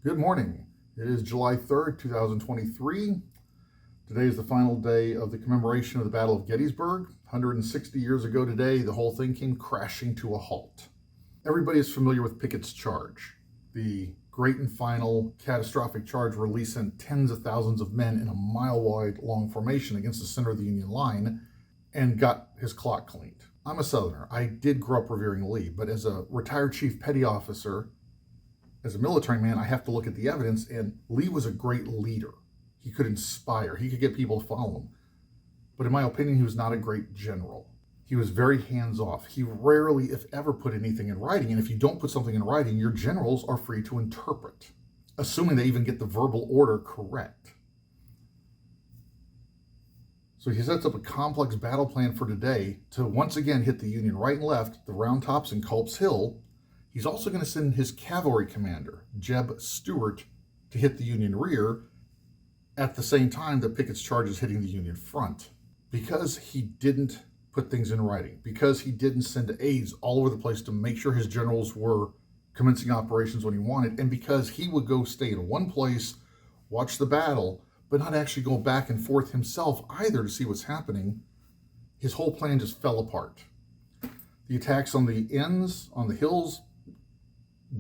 Good morning. It is July 3rd, 2023. Today is the final day of the commemoration of the Battle of Gettysburg. 160 years ago today, the whole thing came crashing to a halt. Everybody is familiar with Pickett's charge, the great and final catastrophic charge where Lee sent tens of thousands of men in a mile-wide long formation against the center of the Union line and got his clock cleaned. I'm a Southerner. I did grow up revering Lee, but as a retired chief petty officer, as a military man, I have to look at the evidence, and Lee was a great leader. He could inspire. He could get people to follow him. But in my opinion, he was not a great general. He was very hands-off. He rarely, if ever, put anything in writing. And if you don't put something in writing, your generals are free to interpret, assuming they even get the verbal order correct. So he sets up a complex battle plan for today to once again hit the Union right and left, the Round Tops and Culp's Hill. He's also going to send his cavalry commander, Jeb Stuart, to hit the Union rear at the same time that Pickett's charge is hitting the Union front. Because he didn't put things in writing, because he didn't send aides all over the place to make sure his generals were commencing operations when he wanted, and because he would go stay in one place, watch the battle, but not actually go back and forth himself either to see what's happening, his whole plan just fell apart. The attacks on the ends, on the hills,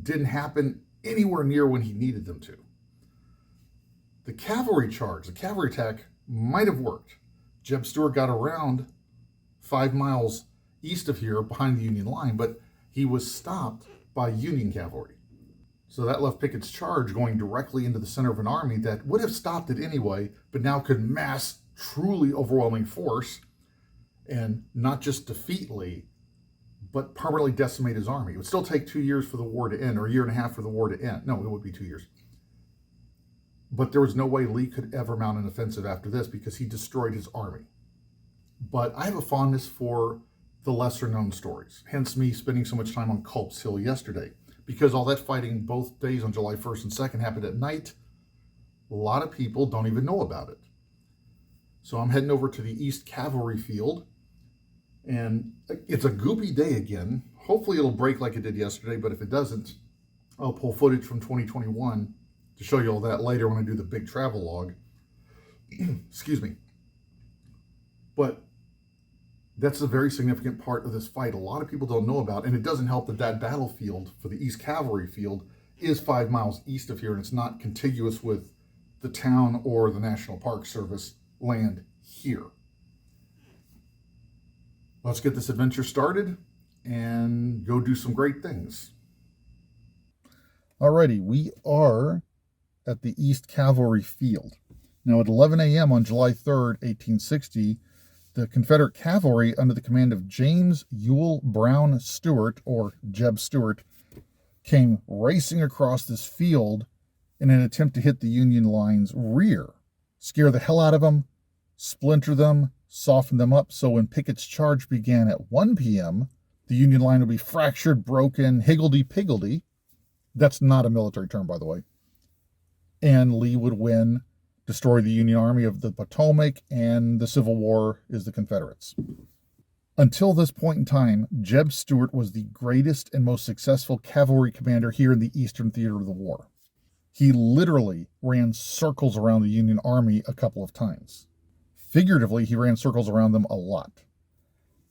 didn't happen anywhere near when he needed them to. The cavalry charge, the cavalry attack might have worked. Jeb Stuart got around 5 miles east of here behind the Union line, but he was stopped by Union cavalry. So that left Pickett's charge going directly into the center of an army that would have stopped it anyway, but now could mass truly overwhelming force and not just defeat Lee, but permanently decimate his army. It would still take 2 years for the war to end, or a year and a half for the war to end. No, it would be 2 years. But there was no way Lee could ever mount an offensive after this because he destroyed his army. But I have a fondness for the lesser known stories, hence me spending so much time on Culp's Hill yesterday, because all that fighting both days on July 1st and 2nd happened at night. A lot of people don't even know about it. So I'm heading over to the East Cavalry field, and it's a goopy day again. Hopefully it'll break like it did yesterday, but if it doesn't, I'll pull footage from 2021 to show you all that later when I do the big travel log. Excuse me. But that's a very significant part of this fight a lot of people don't know about, and it doesn't help that that battlefield for the East Cavalry field is 5 miles east of here, and it's not contiguous with the town or the National Park Service land here. Let's get this adventure started and go do some great things. Alrighty, we are at the East Cavalry Field. Now at 11 a.m. on July 3rd, 1860, the Confederate cavalry under the command of James Ewell Brown Stuart, or Jeb Stuart, came racing across this field in an attempt to hit the Union line's rear, scare the hell out of them, splinter them, soften them up, so when Pickett's charge began at 1 p.m., the Union line would be fractured, broken, higgledy-piggledy. That's not a military term, by the way. And Lee would win, destroy the Union Army of the Potomac, and the Civil War is the Confederates. Until this point in time, Jeb Stuart was the greatest and most successful cavalry commander here in the Eastern Theater of the war. He literally ran circles around the Union Army a couple of times. Figuratively, he ran circles around them a lot.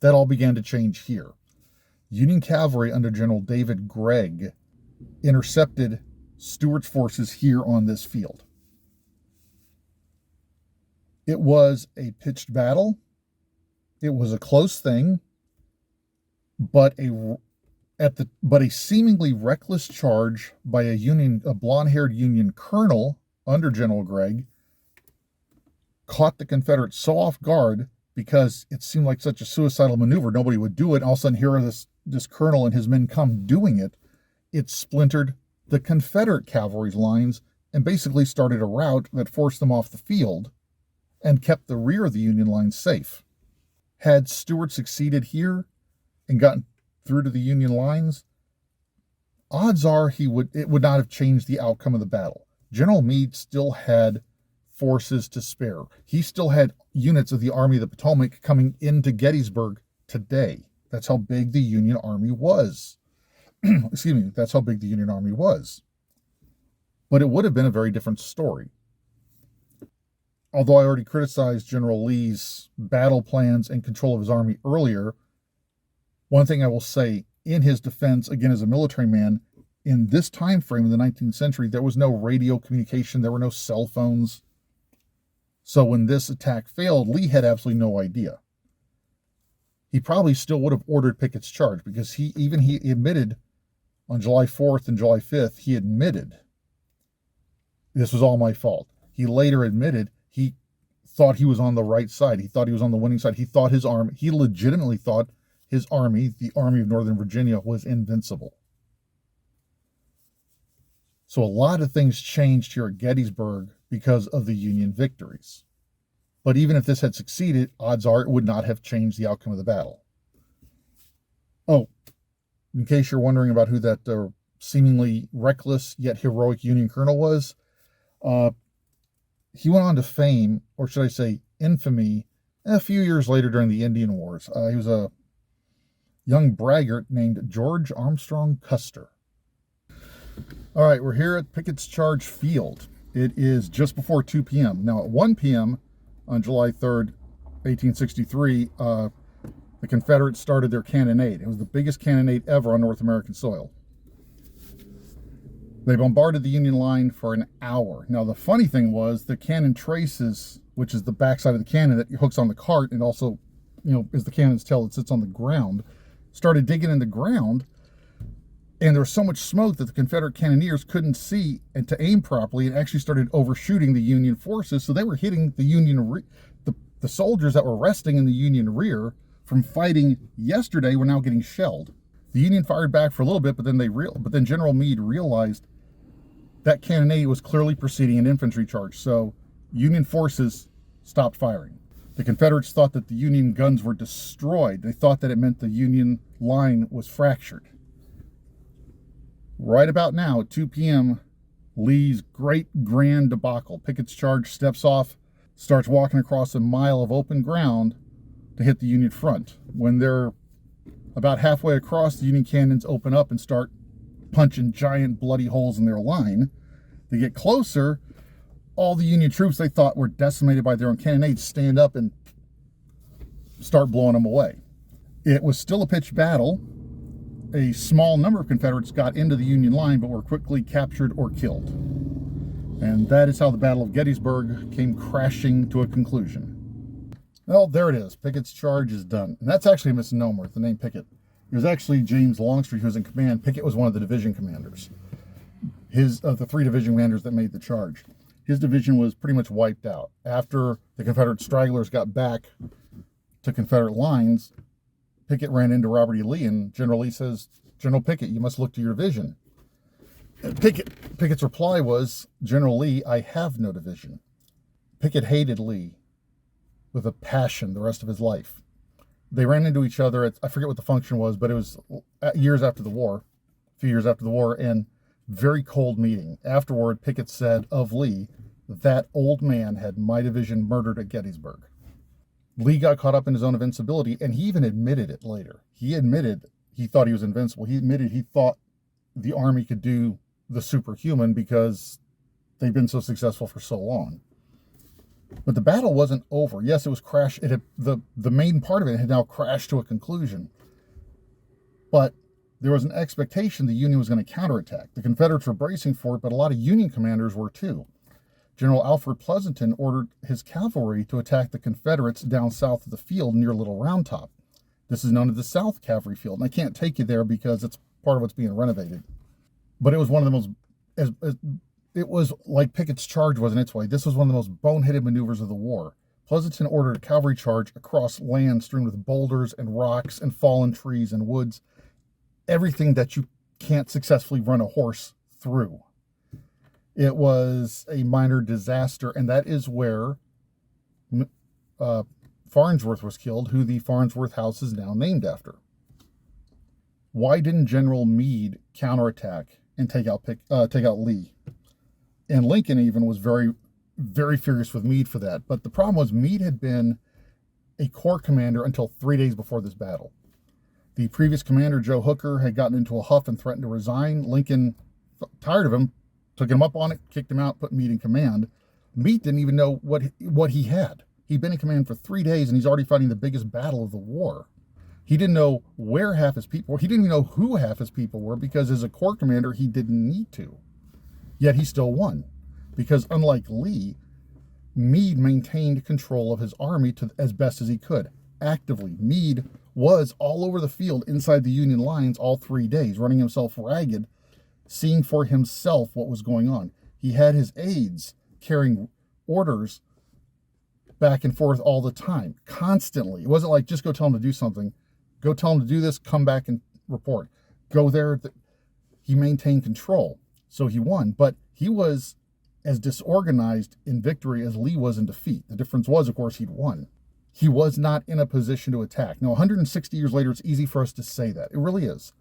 That all began to change here. Union cavalry under General David Gregg intercepted Stuart's forces here on this field. It was a pitched battle. It was a close thing, but a seemingly reckless charge by a blonde-haired Union colonel under General Gregg caught the Confederates so off guard because it seemed like such a suicidal maneuver. Nobody would do it. All of a sudden, here this colonel and his men come doing it. It splintered the Confederate cavalry's lines and basically started a rout that forced them off the field and kept the rear of the Union line safe. Had Stuart succeeded here and gotten through to the Union lines, odds are it would not have changed the outcome of the battle. General Meade still had forces to spare. He still had units of the Army of the Potomac coming into Gettysburg today. That's how big the Union Army was. Excuse me, that's how big the Union Army was. but it would have been a very different story. Although I already criticized General Lee's battle plans and control of his army earlier, one thing I will say in his defense, again as a military man, in this time frame in the 19th century, there was no radio communication, there were no cell phones. So when this attack failed, Lee had absolutely no idea. He probably still would have ordered Pickett's charge, because he admitted on July 4th and July 5th, he admitted this was all my fault. He later admitted he thought he was on the right side. He thought he was on the winning side. He legitimately thought his army, the Army of Northern Virginia, was invincible. So a lot of things changed here at Gettysburg because of the Union victories. But even if this had succeeded, odds are it would not have changed the outcome of the battle. Oh, in case you're wondering about who that seemingly reckless yet heroic Union colonel was, he went on to fame, or should I say infamy, a few years later during the Indian Wars. He was a young braggart named George Armstrong Custer. All right, we're here at Pickett's Charge Field. It is just before 2 p.m. Now, at 1 p.m. on July 3rd, 1863, the Confederates started their cannonade. It was the biggest cannonade ever on North American soil. They bombarded the Union line for an hour. Now, the funny thing was the cannon traces, which is the backside of the cannon that hooks on the cart and also, as the cannon's tail, it sits on the ground, started digging in the ground. And there was so much smoke that the Confederate cannoneers couldn't see and to aim properly, and actually started overshooting the Union forces. So they were hitting the soldiers that were resting in the Union rear from fighting yesterday were now getting shelled. The Union fired back for a little bit, but then General Meade realized that cannonade was clearly preceding an infantry charge. So Union forces stopped firing. The Confederates thought that the Union guns were destroyed. They thought that it meant the Union line was fractured. Right about now, at 2 p.m., Lee's great grand debacle. Pickett's charge steps off, starts walking across a mile of open ground to hit the Union front. When they're about halfway across, the Union cannons open up and start punching giant bloody holes in their line. They get closer, all the Union troops they thought were decimated by their own cannonades stand up and start blowing them away. It was still a pitched battle. A small number of Confederates got into the Union line, but were quickly captured or killed. And that is how the Battle of Gettysburg came crashing to a conclusion. Well, there it is. Pickett's charge is done. And that's actually a misnomer, the name Pickett. It was actually James Longstreet who was in command. Pickett was one of the division commanders. Of the 3 division commanders that made the charge. His division was pretty much wiped out. After the Confederate stragglers got back to Confederate lines, Pickett ran into Robert E. Lee, and General Lee says, "General Pickett, you must look to your division." Pickett's reply was, "General Lee, I have no division." Pickett hated Lee with a passion the rest of his life. They ran into each other I forget what the function was, but it was a few years after the war, and very cold meeting. Afterward, Pickett said of Lee, "That old man had my division murdered at Gettysburg." Lee got caught up in his own invincibility, and he even admitted it later. He admitted he thought he was invincible. He admitted he thought the Army could do the superhuman because they've been so successful for so long. But the battle wasn't over. Yes, it was crashed. The main part of it had now crashed to a conclusion. But there was an expectation the Union was going to counterattack. The Confederates were bracing for it, but a lot of Union commanders were too. General Alfred Pleasonton ordered his cavalry to attack the Confederates down south of the field near Little Round Top. This is known as the South Cavalry Field, and I can't take you there because it's part of what's being renovated. But it was one of the most, it was like Pickett's charge was in its way. This was one of the most boneheaded maneuvers of the war. Pleasonton ordered a cavalry charge across land strewn with boulders and rocks and fallen trees and woods, everything that you can't successfully run a horse through. It was a minor disaster, and that is where Farnsworth was killed, who the Farnsworth House is now named after. Why didn't General Meade counterattack and take out Lee? And Lincoln even was very, very furious with Meade for that. But the problem was Meade had been a corps commander until 3 days before this battle. The previous commander, Joe Hooker, had gotten into a huff and threatened to resign. Lincoln, tired of him, took him up on it, kicked him out, put Meade in command. Meade didn't even know what he had. He'd been in command for 3 days, and he's already fighting the biggest battle of the war. He didn't know where half his people were. He didn't even know who half his people were, because as a corps commander, he didn't need to. Yet he still won, because unlike Lee, Meade maintained control of his army as best as he could, actively. Meade was all over the field inside the Union lines all 3 days, running himself ragged, seeing for himself what was going on. He had his aides carrying orders back and forth all the time, constantly. It wasn't like, just go tell him to do something. Go tell him to do this, come back and report. Go there. He maintained control, so he won. But he was as disorganized in victory as Lee was in defeat. The difference was, of course, he'd won. He was not in a position to attack. Now, 160 years later, it's easy for us to say that. It really is.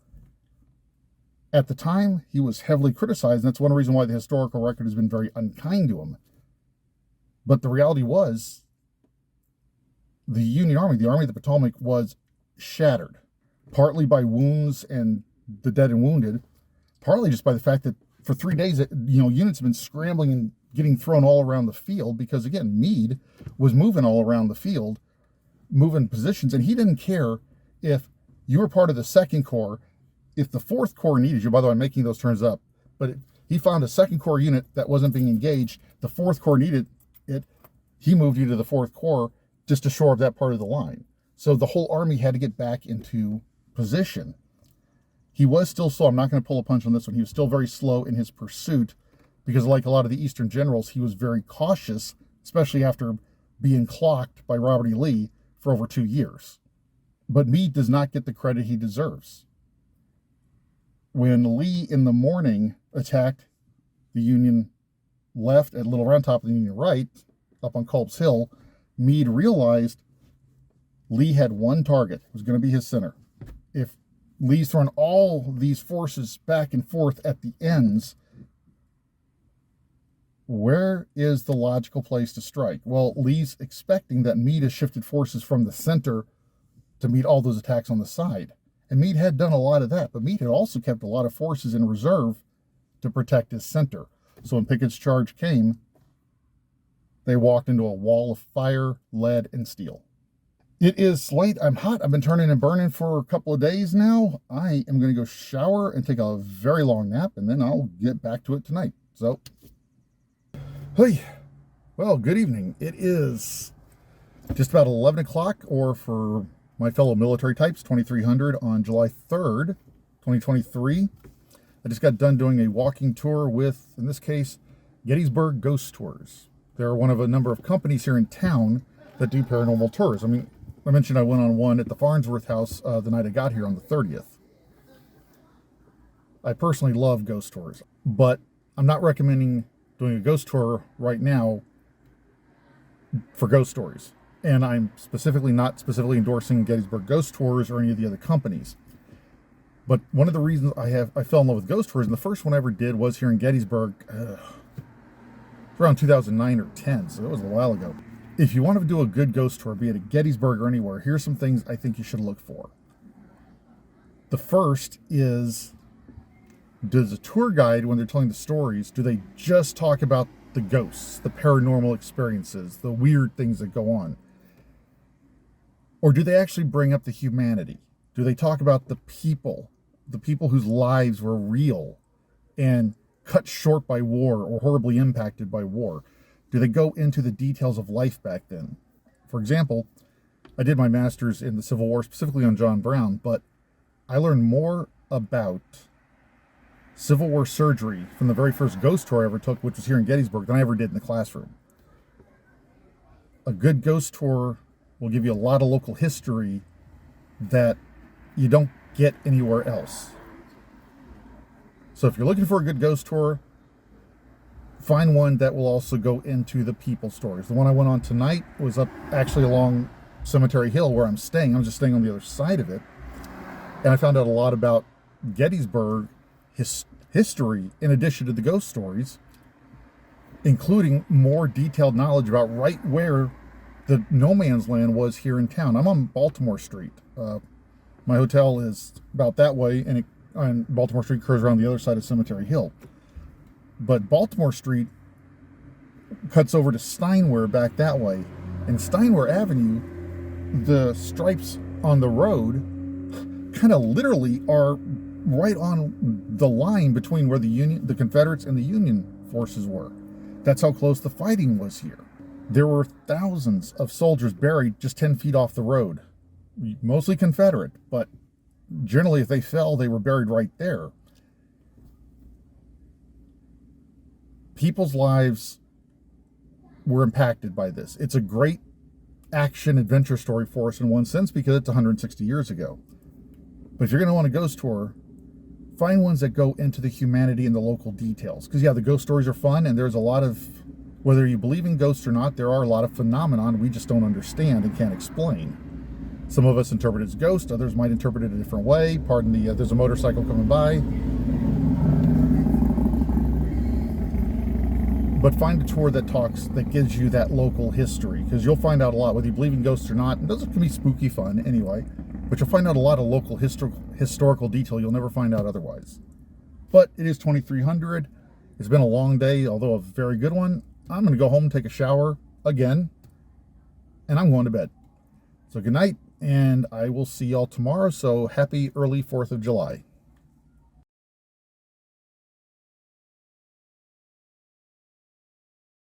At the time, he was heavily criticized, and that's one reason why the historical record has been very unkind to him. But the reality was, the Union Army, the Army of the Potomac, was shattered, partly by wounds and the dead and wounded, partly just by the fact that for 3 days, units have been scrambling and getting thrown all around the field, because, again, Meade was moving all around the field, moving positions, and he didn't care if you were part of the 2nd Corps, if the 4th Corps needed you. By the way, I'm making those terms up, but if he found a 2nd Corps unit that wasn't being engaged, the 4th Corps needed it, he moved you to the 4th Corps just to shore up that part of the line. So the whole army had to get back into position. He was still slow. I'm not going to pull a punch on this one. He was still very slow in his pursuit, because like a lot of the Eastern generals, he was very cautious, especially after being clocked by Robert E. Lee for over 2 years. But Meade does not get the credit he deserves. When Lee in the morning attacked the Union left at Little Round Top and the Union right, up on Culp's Hill, Meade realized Lee had one target. It was going to be his center. If Lee's thrown all these forces back and forth at the ends, where is the logical place to strike? Well, Lee's expecting that Meade has shifted forces from the center to meet all those attacks on the side. And Meade had done a lot of that, but Meade had also kept a lot of forces in reserve to protect his center. So when Pickett's charge came, they walked into a wall of fire, lead, and steel. It is late. I'm hot. I've been turning and burning for a couple of days now. I am going to go shower and take a very long nap, and then I'll get back to it tonight. So, hey, well, good evening. It is just about 11 o'clock, or for my fellow military types, 2300 on July 3rd, 2023. I just got done doing a walking tour with, in this case, Gettysburg Ghost Tours. They're one of a number of companies here in town that do paranormal tours. I mean, I mentioned I went on one at the Farnsworth house the night I got here on the 30th. I personally love ghost tours, but I'm not recommending doing a ghost tour right now for ghost stories. And I'm not specifically endorsing Gettysburg Ghost Tours or any of the other companies. But one of the reasons I fell in love with ghost tours, and the first one I ever did was here in Gettysburg, around 2009 or 10, so it was a while ago. If you want to do a good ghost tour, be it at Gettysburg or anywhere, here's some things I think you should look for. The first is, does the tour guide, when they're telling the stories, do they just talk about the ghosts, the paranormal experiences, the weird things that go on? Or do they actually bring up the humanity? Do they talk about the people whose lives were real and cut short by war or horribly impacted by war? Do they go into the details of life back then? For example, I did my master's in the Civil War, specifically on John Brown, but I learned more about Civil War surgery from the very first ghost tour I ever took, which was here in Gettysburg, than I ever did in the classroom. A good ghost tour will give you a lot of local history that you don't get anywhere else. So if you're looking for a good ghost tour, find one that will also go into the people stories. The one I went on tonight was up actually along Cemetery Hill where I'm staying. I'm just staying on the other side of it. And I found out a lot about Gettysburg history in addition to the ghost stories, including more detailed knowledge about right where the no man's land was here in town. I'm on Baltimore Street. My hotel is about that way, and Baltimore Street curves around the other side of Cemetery Hill. But Baltimore Street cuts over to Steinware back that way. And Steinware Avenue, the stripes on the road kind of literally are right on the line between where the Confederates and the Union forces were. That's how close the fighting was here. There were thousands of soldiers buried just 10 feet off the road, mostly Confederate, but generally if they fell, they were buried right there. People's lives were impacted by this. It's a great action adventure story for us in one sense because it's 160 years ago. But if you're going to want a ghost tour, find ones that go into the humanity and the local details. Because yeah, the ghost stories are fun, and there's a lot of, whether you believe in ghosts or not, there are a lot of phenomenon we just don't understand and can't explain. Some of us interpret it as ghost, others might interpret it a different way. Pardon the, there's a motorcycle coming by. But find a tour that gives you that local history, because you'll find out a lot, whether you believe in ghosts or not. And those can be spooky fun anyway, but you'll find out a lot of local historical detail you'll never find out otherwise. But it is 2300. It's been a long day, although a very good one. I'm going to go home and take a shower again, and I'm going to bed. So good night, and I will see y'all tomorrow. So happy early 4th of July.